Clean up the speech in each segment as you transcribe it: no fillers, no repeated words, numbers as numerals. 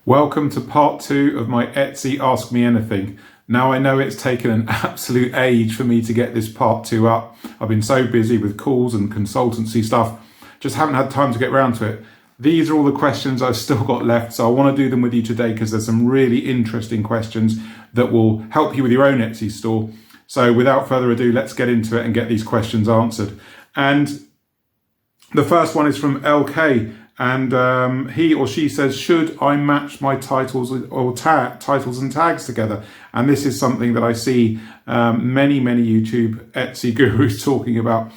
Welcome to part 2 of my Etsy Ask Me Anything. Now I know it's taken an absolute age for me to get this part 2 up. I've been so busy with calls and consultancy stuff, just haven't had time to get around to it. These are all the questions I've still got left, so I want to do them with you today because there's some really interesting questions that will help you with your own Etsy store. So without further ado, let's get into it and get these questions answered. And the first one is from LK. And he or she says, should I match my titles or titles and tags together? And this is something that I see many YouTube Etsy gurus talking about.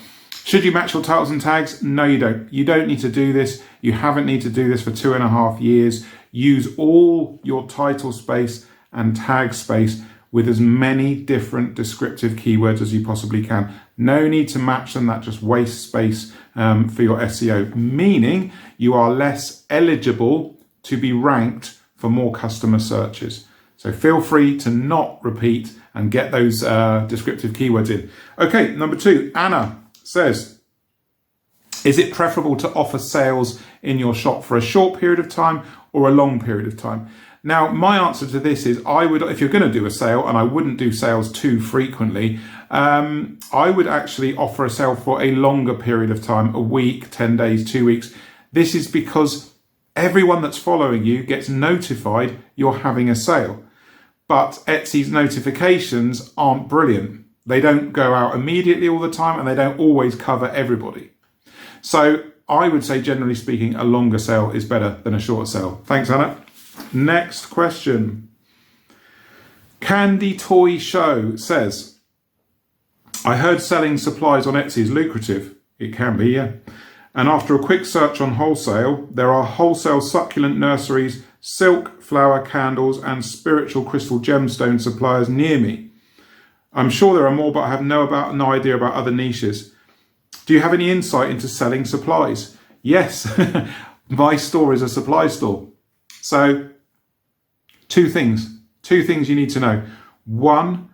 Should you match your titles and tags? No, you don't. You don't need to do this. You haven't need to do this for 2.5 years. Use all your title space and tag space with as many different descriptive keywords as you possibly can. No need to match them, that just wastes space for your SEO, meaning you are less eligible to be ranked for more customer searches. So feel free to not repeat and get those descriptive keywords in. Okay, number 2, Anna says, is it preferable to offer sales in your shop for a short period of time or a long period of time? Now, my answer to this is I would, if you're going to do a sale, and I wouldn't do sales too frequently, I would actually offer a sale for a longer period of time, a week, 10 days, 2 weeks. This is because everyone that's following you gets notified you're having a sale. But Etsy's notifications aren't brilliant. They don't go out immediately all the time, and they don't always cover everybody. So I would say, generally speaking, a longer sale is better than a shorter sale. Thanks, Anna. Next question. Candy Toy Show says, I heard selling supplies on Etsy is lucrative. It can be, yeah. And after a quick search on wholesale, there are wholesale succulent nurseries, silk, flower, candles, and spiritual crystal gemstone suppliers near me. I'm sure there are more, but I have no idea about other niches. Do you have any insight into selling supplies? Yes, my store is a supply store. So two things you need to know. 1,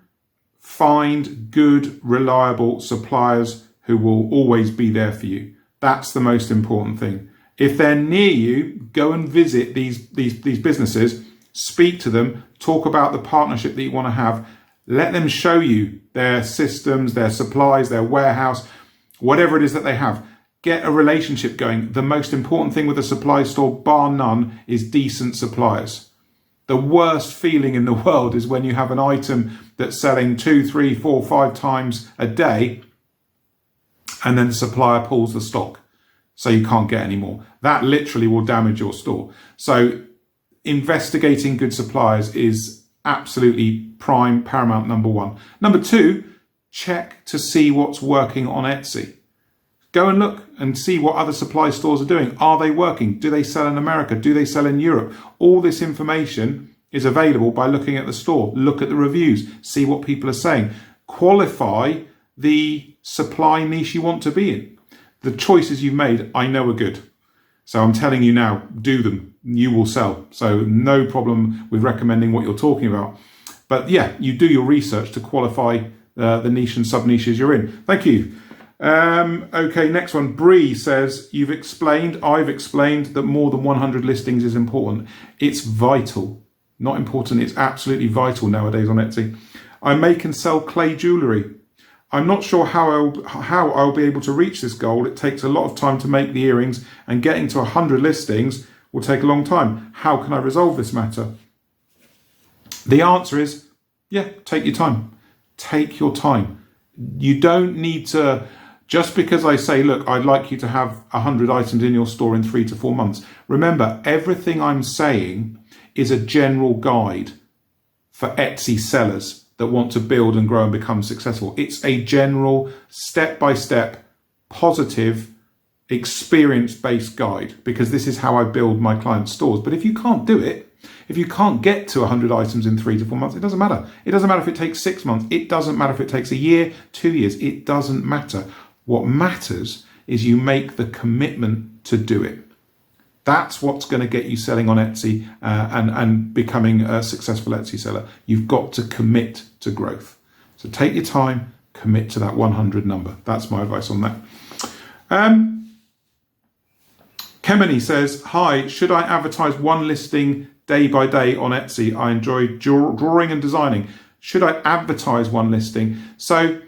find good, reliable suppliers who will always be there for you. That's the most important thing. If they're near you, go and visit these businesses, speak to them, talk about the partnership that you want to have. Let them show you their systems, their supplies, their warehouse, whatever it is that they have. Get a relationship going. The most important thing with a supply store, bar none, is decent suppliers. The worst feeling in the world is when you have an item that's selling 2, 3, 4, 5 times a day, and then the supplier pulls the stock, so you can't get any more. That literally will damage your store. So investigating good suppliers is absolutely paramount, number 1. Number 2, check to see what's working on Etsy. Go and look and see what other supply stores are doing. Are they working? Do they sell in America? Do they sell in Europe? All this information is available by looking at the store. Look at the reviews. See what people are saying. Qualify the supply niche you want to be in. The choices you've made, I know, are good. So I'm telling you now, do them. You will sell. So no problem with recommending what you're talking about. But yeah, you do your research to qualify the niche and sub-niches you're in. Thank you. Okay, next one. Bree says, I've explained that more than 100 listings is important. It's vital. Not important, it's absolutely vital nowadays on Etsy. I make and sell clay jewellery. I'm not sure how I'll be able to reach this goal. It takes a lot of time to make the earrings, and getting to 100 listings will take a long time. How can I resolve this matter? The answer is, yeah, take your time. Take your time. You don't need to, just because I say, look, I'd like you to have 100 items in your store in 3 to 4 months. Remember, everything I'm saying is a general guide for Etsy sellers that want to build and grow and become successful. It's a general, step-by-step, positive, experience-based guide, because this is how I build my clients' stores. But if you can't do it, if you can't get to 100 items in 3 to 4 months, it doesn't matter. It doesn't matter if it takes 6 months. It doesn't matter if it takes a year, 2 years. It doesn't matter. What matters is you make the commitment to do it. That's what's going to get you selling on Etsy and becoming a successful Etsy seller. You've got to commit to growth. So take your time, commit to that 100 number. That's my advice on that. Kemeny says, hi, should I advertise one listing day by day on Etsy. I enjoy drawing and designing. Should I advertise one listing? So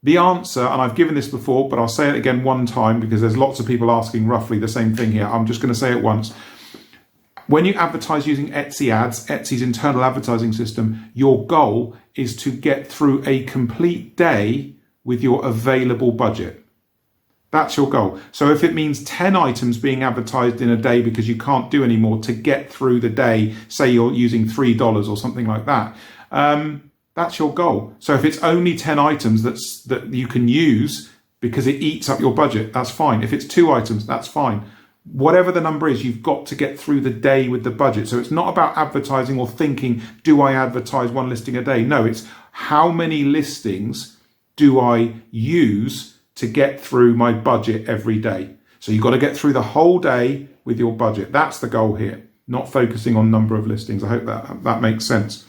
the answer, and I've given this before, but I'll say it again one time because there's lots of people asking roughly the same thing here. I'm just going to say it once. When you advertise using Etsy ads, Etsy's internal advertising system, your goal is to get through a complete day with your available budget. That's your goal. So if it means 10 items being advertised in a day because you can't do any more to get through the day, say you're using $3 or something like that, that's your goal. So if it's only 10 items that you can use because it eats up your budget, that's fine. If it's 2 items, that's fine. Whatever the number is, you've got to get through the day with the budget. So it's not about advertising or thinking, do I advertise one listing a day? No, it's how many listings do I use to get through my budget every day? So you've got to get through the whole day with your budget. That's the goal here, not focusing on number of listings. I hope that makes sense.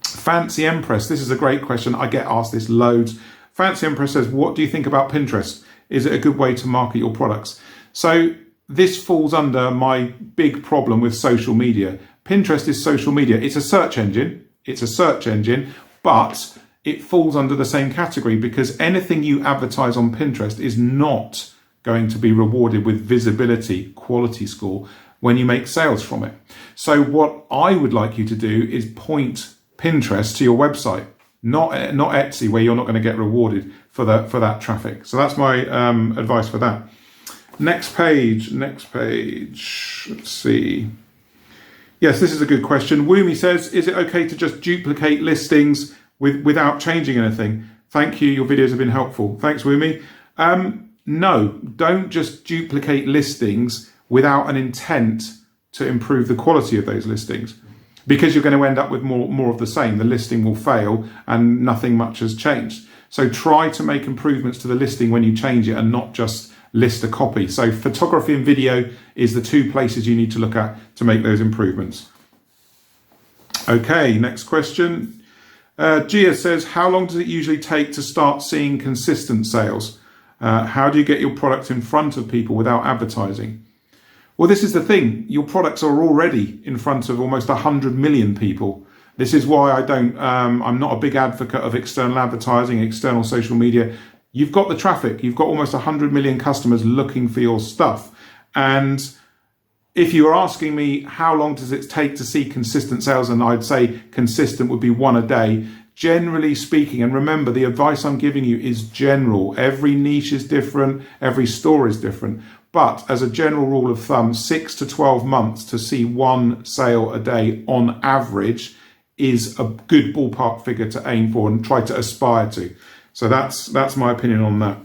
Fancy Empress, this is a great question. I get asked this loads. Fancy Empress says, what do you think about Pinterest? Is it a good way to market your products? So this falls under my big problem with social media. Pinterest is social media. It's a search engine. It's a search engine, but it falls under the same category because anything you advertise on Pinterest is not going to be rewarded with visibility, quality score when you make sales from it. So what I would like you to do is point Pinterest to your website, not Etsy, where you're not going to get rewarded for that traffic. So that's my advice for that. Next page. Let's see. Yes, this is a good question. Woomy says, is it okay to just duplicate listings without changing anything? Thank you. Your videos have been helpful. Thanks, Woomy. No, don't just duplicate listings without an intent to improve the quality of those listings, because you're going to end up with more of the same. The listing will fail and nothing much has changed. So try to make improvements to the listing when you change it and not just list a copy. So photography and video is the 2 places you need to look at to make those improvements. Okay, next question. Gia says, how long does it usually take to start seeing consistent sales? How do you get your product in front of people without advertising? Well, this is the thing. Your products are already in front of almost 100 million people. This is why I'm not a big advocate of external advertising, external social media. You've got the traffic. You've got almost 100 million customers looking for your stuff. And if you were asking me how long does it take to see consistent sales, and I'd say consistent would be 1 a day, generally speaking, and remember, the advice I'm giving you is general. Every niche is different. Every store is different. But as a general rule of thumb, 6 to 12 months to see 1 sale a day on average is a good ballpark figure to aim for and try to aspire to. So that's my opinion on that.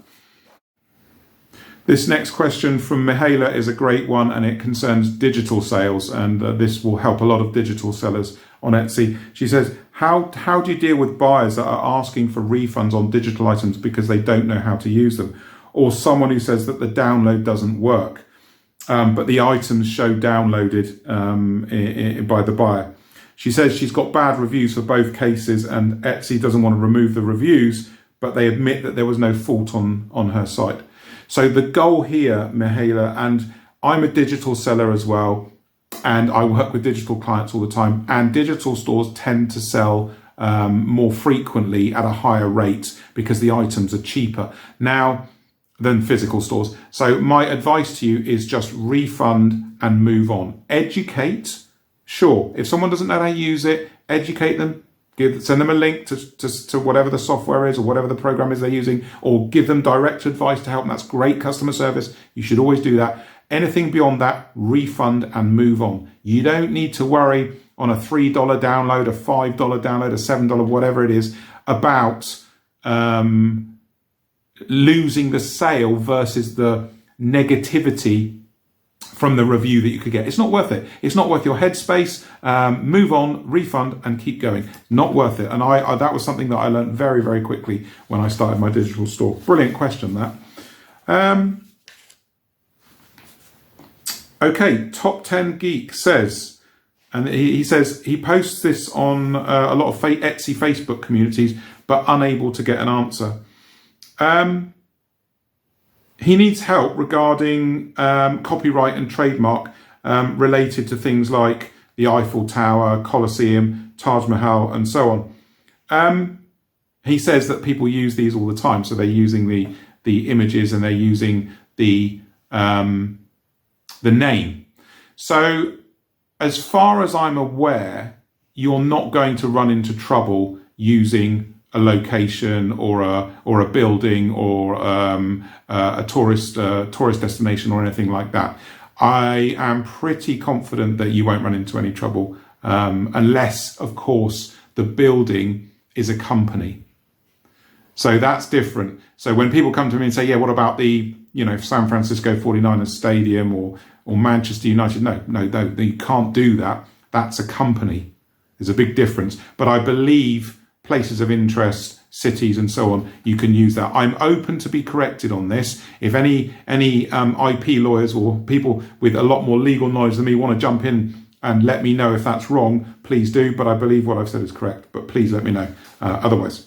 This next question from Mihaela is a great one, and it concerns digital sales, and this will help a lot of digital sellers on Etsy. She says, how do you deal with buyers that are asking for refunds on digital items because they don't know how to use them? Or someone who says that the download doesn't work, but the items show downloaded by the buyer. She says she's got bad reviews for both cases, and Etsy doesn't want to remove the reviews, but they admit that there was no fault on her site. So the goal here, Mihaela, and I'm a digital seller as well, and I work with digital clients all the time, and digital stores tend to sell more frequently at a higher rate because the items are cheaper now than physical stores. So my advice to you is just refund and move on. Educate, sure. If someone doesn't know how to use it, educate them. Send them a link to whatever the software is or whatever the program is they're using, or give them direct advice to help them. That's great customer service. You should always do that. Anything beyond that, refund and move on. You don't need to worry on a $3 download, a $5 download, a $7, whatever it is, about losing the sale versus the negativity from the review that you could get. It's not worth it. It's not worth your headspace. Move on, refund, and keep going. Not worth it. And I that was something that I learned very, very quickly when I started my digital store. Brilliant question, that. Okay, Top 10 Geek says, and he says he posts this on a lot of Etsy Facebook communities, but unable to get an answer. He needs help regarding copyright and trademark related to things like the Eiffel Tower, Colosseum, Taj Mahal, and so on. He says that people use these all the time, so they're using the images and they're using the name. So as far as I'm aware, you're not going to run into trouble using a location or a building or a tourist destination or anything like that. I am pretty confident that you won't run into any trouble unless, of course, the building is a company. So that's different. So when people come to me and say, yeah, what about the, San Francisco 49ers Stadium or Manchester United? No, you can't do that. That's a company. There's a big difference. But I believe places of interest, cities and so on, you can use that. I'm open to be corrected on this. If any IP lawyers or people with a lot more legal knowledge than me want to jump in and let me know if that's wrong, please do. But I believe what I've said is correct. But please let me know otherwise.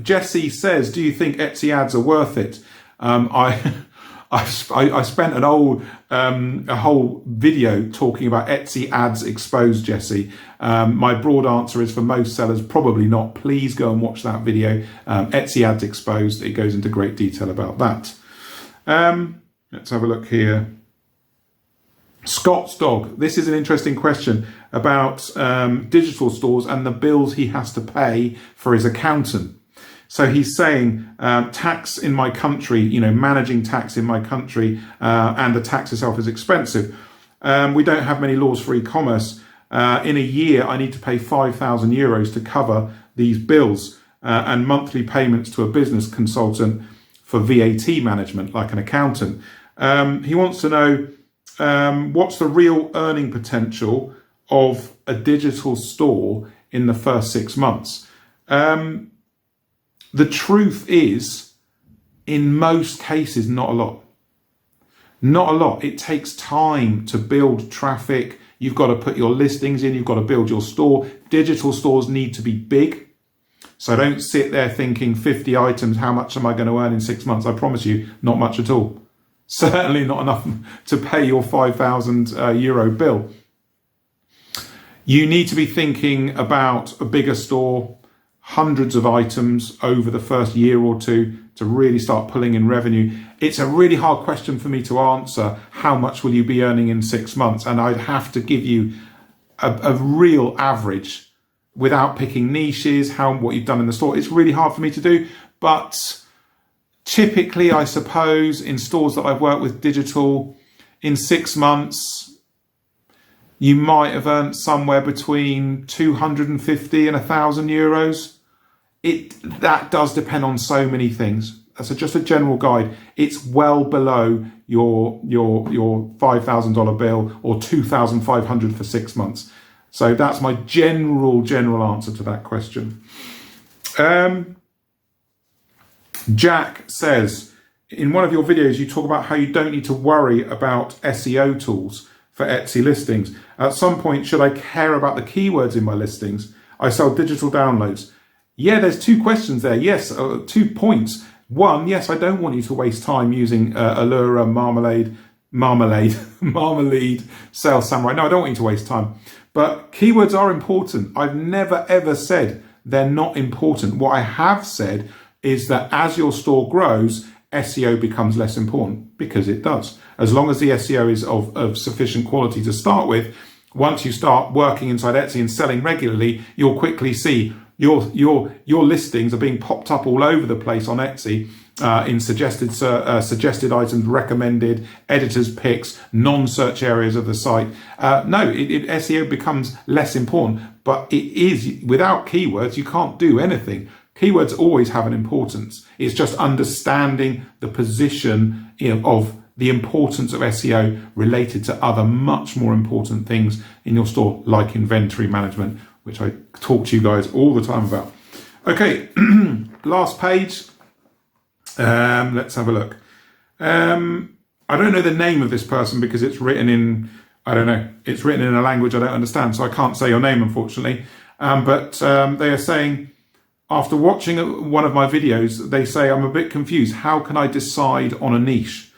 Jesse says, do you think Etsy ads are worth it? I spent a whole video talking about Etsy ads exposed, Jesse. My broad answer is for most sellers, probably not. Please go and watch that video. Etsy ads exposed. It goes into great detail about that. Let's have a look here. Scott's dog. This is an interesting question about digital stores and the bills he has to pay for his accountant. So he's saying tax in my country, managing tax in my country and the tax itself is expensive. We don't have many laws for e-commerce. In a year, I need to pay 5,000 euros to cover these bills and monthly payments to a business consultant for VAT management, like an accountant. He wants to know what's the real earning potential of a digital store in the first 6 months. The truth is, in most cases, not a lot. Not a lot. It takes time to build traffic. You've got to put your listings in. You've got to build your store. Digital stores need to be big. So don't sit there thinking 50 items, how much am I going to earn in 6 months? I promise you, not much at all. Certainly not enough to pay your 5,000 euro bill. You need to be thinking about a bigger store, hundreds of items over the first year or two to really start pulling in revenue. It's a really hard question for me to answer. How much will you be earning in 6 months? And I'd have to give you a real average without picking niches, what you've done in the store. It's really hard for me to do, but typically, I suppose, in stores that I've worked with digital, in 6 months, you might have earned somewhere between 250 and 1,000 euros. That does depend on so many things. That's just a general guide. It's well below your $5,000 bill or 2,500 for 6 months. So that's my general answer to that question. Jack says, in one of your videos, you talk about how you don't need to worry about SEO tools for Etsy listings. At some point, should I care about the keywords in my listings? I sell digital downloads. Yeah, there's 2 questions there. Yes, 2 points. One, yes, I don't want you to waste time using Allura, Marmalade, Sales Samurai. No, I don't want you to waste time. But keywords are important. I've never, ever said they're not important. What I have said is that as your store grows, SEO becomes less important, because it does. As long as the SEO is of sufficient quality to start with, once you start working inside Etsy and selling regularly, you'll quickly see your listings are being popped up all over the place on Etsy in suggested items, recommended, editors' picks, non-search areas of the site. SEO becomes less important, but it is, without keywords, you can't do anything. Keywords always have an importance. It's just understanding the position of the importance of SEO related to other much more important things in your store, like inventory management, which I talk to you guys all the time about. Okay, last page. Let's have a look. I don't know the name of this person because it's written in, it's written in a language I don't understand, so I can't say your name, unfortunately. But they are saying, after watching one of my videos, they say, I'm a bit confused. How can I decide on a niche?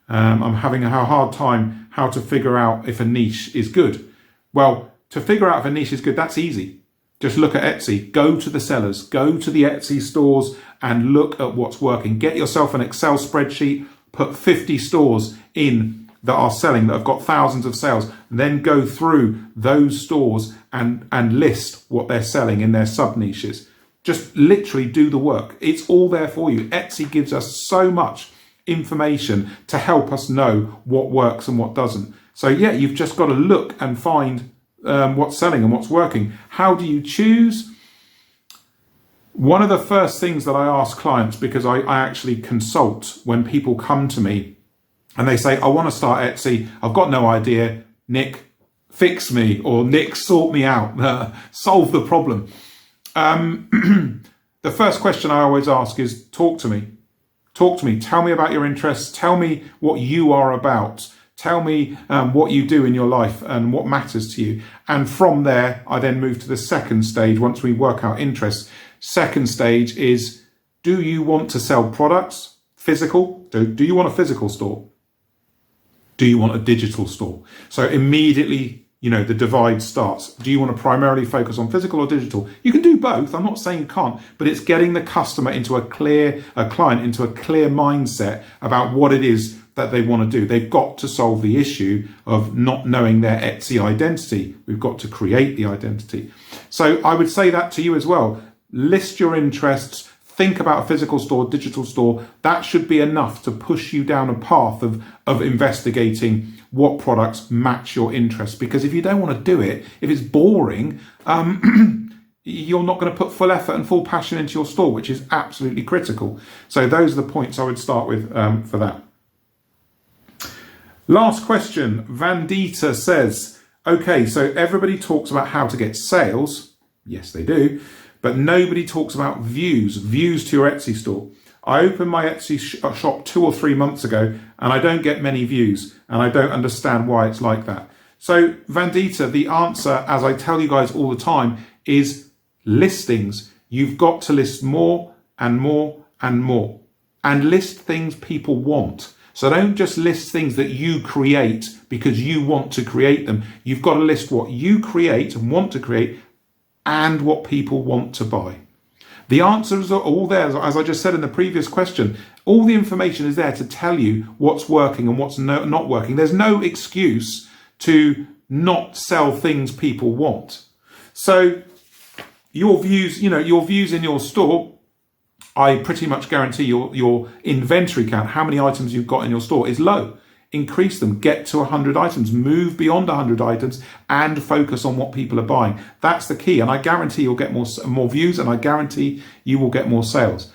I'm having a hard time how to figure out if a niche is good. Well, to figure out if a niche is good, that's easy. Just look at Etsy, go to the sellers, go to the Etsy stores and look at what's working. Get yourself an Excel spreadsheet, put 50 stores in that are selling, that have got thousands of sales, and then go through those stores and list what they're selling in their sub niches. Just literally do the work. It's all there for you. Etsy gives us so much information to help us know what works and what doesn't. So yeah, you've just got to look and find what's selling and what's working. How do you choose? One of the first things that I ask clients, because I actually consult when people come to me and they say, I want to start Etsy, I've got no idea, Nick, fix me, or Nick, sort me out, solve the problem. The first question I always ask is, talk to me. Talk to me. Tell me about your interests. Tell me what you are about. Tell me what you do in your life and what matters to you. And from there, I then move to the second stage once we work out interests. Second stage is, do you want to sell products? Physical? Do you want a physical store? Do you want a digital store? So immediately, the divide starts. Do you want to primarily focus on physical or digital? You can do both. I'm not saying you can't, but it's getting the customer into a client into a clear mindset about what it is that they want to do. They've got to solve the issue of not knowing their Etsy identity. We've got to create the identity. So I would say that to you as well. List your interests. Think about a physical store, digital store. That should be enough to push you down a path of investigating what products match your interests. Because if you don't want to do it, if it's boring, you're not going to put full effort and full passion into your store, which is absolutely critical. So those are the points I would start with for that. Last question. Vandita says, okay, so everybody talks about how to get sales. Yes, they do. But nobody talks about views to your Etsy store. I opened my Etsy shop 2 or 3 months ago and I don't get many views and I don't understand why it's like that. So Vandita, the answer, as I tell you guys all the time, is listings. You've got to list more and more and more, and list things people want. So don't just list things that you create because you want to create them. You've got to list what you create and want to create and what people want to buy. The answers are all there. As I just said in the previous question, all the information is there to tell you what's working and what's not working. There's no excuse to not sell things people want. So your views, your views in your store, I pretty much guarantee your inventory count, how many items you've got in your store, is low. Increase them, get to 100 items, move beyond 100 items and focus on what people are buying. That's the key. And I guarantee you'll get more views and I guarantee you will get more sales.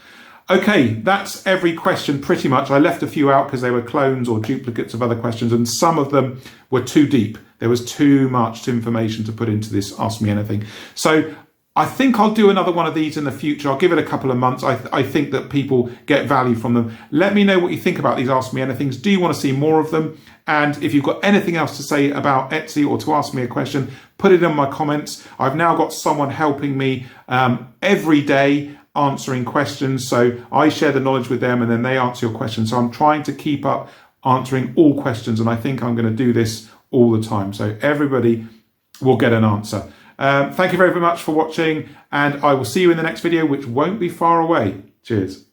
Okay, that's every question pretty much. I left a few out because they were clones or duplicates of other questions and some of them were too deep. There was too much information to put into this Ask Me Anything. So I think I'll do another one of these in the future. I'll give it a couple of months. I think that people get value from them. Let me know what you think about these Ask Me Anythings. Do you want to see more of them? And if you've got anything else to say about Etsy or to ask me a question, put it in my comments. I've now got someone helping me every day answering questions. So I share the knowledge with them and then they answer your questions. So I'm trying to keep up answering all questions. And I think I'm going to do this all the time. So everybody will get an answer. Thank you very much for watching, and I will see you in the next video, which won't be far away. Cheers.